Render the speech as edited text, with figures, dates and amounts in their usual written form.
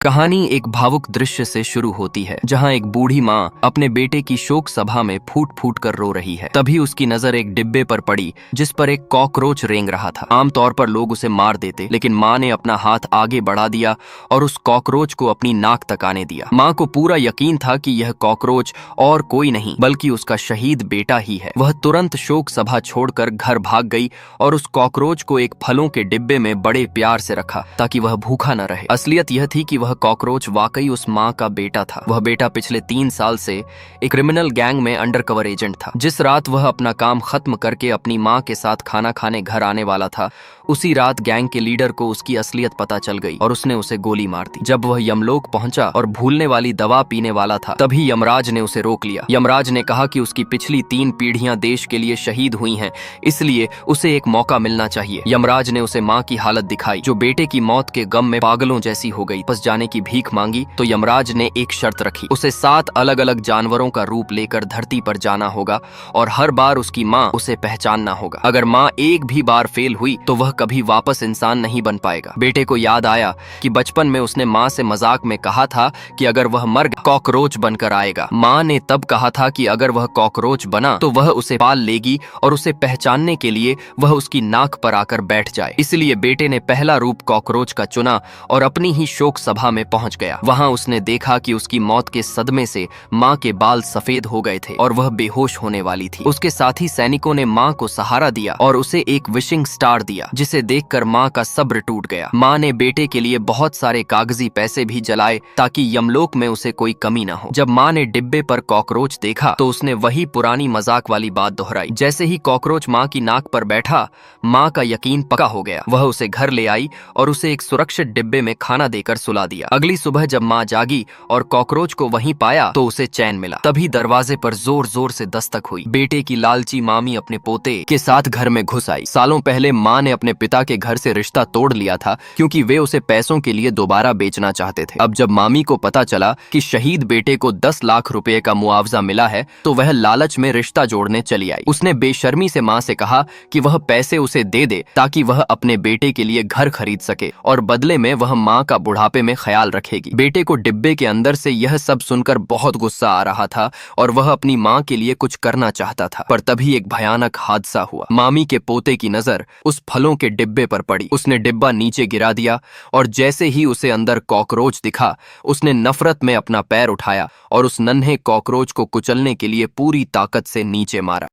कहानी एक भावुक दृश्य से शुरू होती है जहां एक बूढ़ी माँ अपने बेटे की शोक सभा में फूट फूट कर रो रही है। तभी उसकी नजर एक डिब्बे पर पड़ी जिस पर एक कॉकरोच रेंग रहा था। आमतौर पर लोग उसे मार देते, लेकिन माँ ने अपना हाथ आगे बढ़ा दिया और उस कॉकरोच को अपनी नाक तक आने दिया। माँ को पूरा यकीन था कि यह कॉकरोच और कोई नहीं बल्कि उसका शहीद बेटा ही है। वह तुरंत शोक सभा छोड़कर घर भाग गई और उस कॉकरोच को एक फलों के डिब्बे में बड़े प्यार से रखा ताकि वह भूखा न रहे। असलियत यह थी कि वह कॉकरोच वाकई उस माँ का बेटा था। वह बेटा पिछले 3 साल से एक क्रिमिनल गैंग में अंडरकवर एजेंट था। जिस रात वह अपना काम खत्म करके अपनी माँ के साथ खाना खाने घर आने वाला था, उसी रात गैंग के लीडर को उसकी असलियत पता चल गई और उसने उसे गोली मार दी। जब वह यमलोक पहुंचा और भूलने वाली दवा पीने वाला था, तभी यमराज ने उसे रोक लिया। यमराज ने कहा कि उसकी पिछली 3 पीढ़ियां देश के लिए शहीद हुई हैं, इसलिए उसे एक मौका मिलना चाहिए। यमराज ने उसे माँ की हालत दिखाई जो बेटे की मौत के गम में पागलों जैसी हो गई। बस जाने की भीख मांगी तो यमराज ने एक शर्त रखी। उसे 7 अलग अलग जानवरों का रूप लेकर धरती पर जाना होगा और हर बार उसकी माँ उसे पहचानना होगा। अगर माँ एक भी बार फेल हुई तो वह कभी वापस इंसान नहीं बन पाएगा। बेटे को याद आया कि बचपन में उसने माँ से मजाक में कहा था कि अगर वह मर गया कॉकरोच बनकर आएगा। माँ ने तब कहा था कि अगर वह कॉकरोच बना तो वह उसे पाल लेगी और उसे पहचानने के लिए वह उसकी नाक पर आकर बैठ जाए। इसलिए बेटे ने पहला रूप कॉकरोच का चुना और अपनी ही शोक सभा में पहुंच गया। वहां उसने देखा कि उसकी मौत के सदमे से माँ के बाल सफेद हो गए थे और वह बेहोश होने वाली थी। उसके साथी सैनिकों ने माँ को सहारा दिया और उसे एक विशिंग स्टार दिया, जिसे देखकर माँ का सब्र टूट गया। माँ ने बेटे के लिए बहुत सारे कागजी पैसे भी जलाए ताकि यमलोक में उसे कोई कमी न हो। जब माँ ने डिब्बे पर कॉकरोच देखा तो उसने वही पुरानी मजाक वाली बात दोहराई। जैसे ही कॉकरोच माँ की नाक पर बैठा, माँ का यकीन पक्का हो गया। वह उसे घर ले आई और उसे एक सुरक्षित डिब्बे में खाना देकर सुला दिया। अगली सुबह जब माँ जागी और कॉकरोच को वहीं पाया तो उसे चैन मिला। तभी दरवाजे पर जोर जोर से दस्तक हुई। बेटे की लालची मामी अपने पोते के साथ घर में घुस आई। सालों पहले माँ ने अपने पिता के घर से रिश्ता तोड़ लिया था क्योंकि वे उसे पैसों के लिए दोबारा बेचना चाहते थे। अब जब मामी को पता चला कि शहीद बेटे को 10 लाख रुपए का मुआवजा मिला है तो वह लालच में रिश्ता जोड़ने चली आई। उसने बेशर्मी से माँ से कहा कि वह पैसे उसे दे दे ताकि वह अपने बेटे के लिए घर खरीद सके और बदले में वह माँ का बुढ़ापे में ख्याल रखेगी। बेटे को डिब्बे के अंदर से यह सब सुनकर बहुत गुस्सा आ रहा था और वह अपनी माँ के लिए कुछ करना चाहता था। पर तभी एक भयानक हादसा हुआ। मामी के पोते की नजर उस फलों के डिब्बे पर पड़ी। उसने डिब्बा नीचे गिरा दिया और जैसे ही उसे अंदर कॉकरोच दिखा, उसने नफरत में अपना पैर उठाया और उस नन्हे कॉकरोच को कुचलने के लिए पूरी ताकत से नीचे मारा।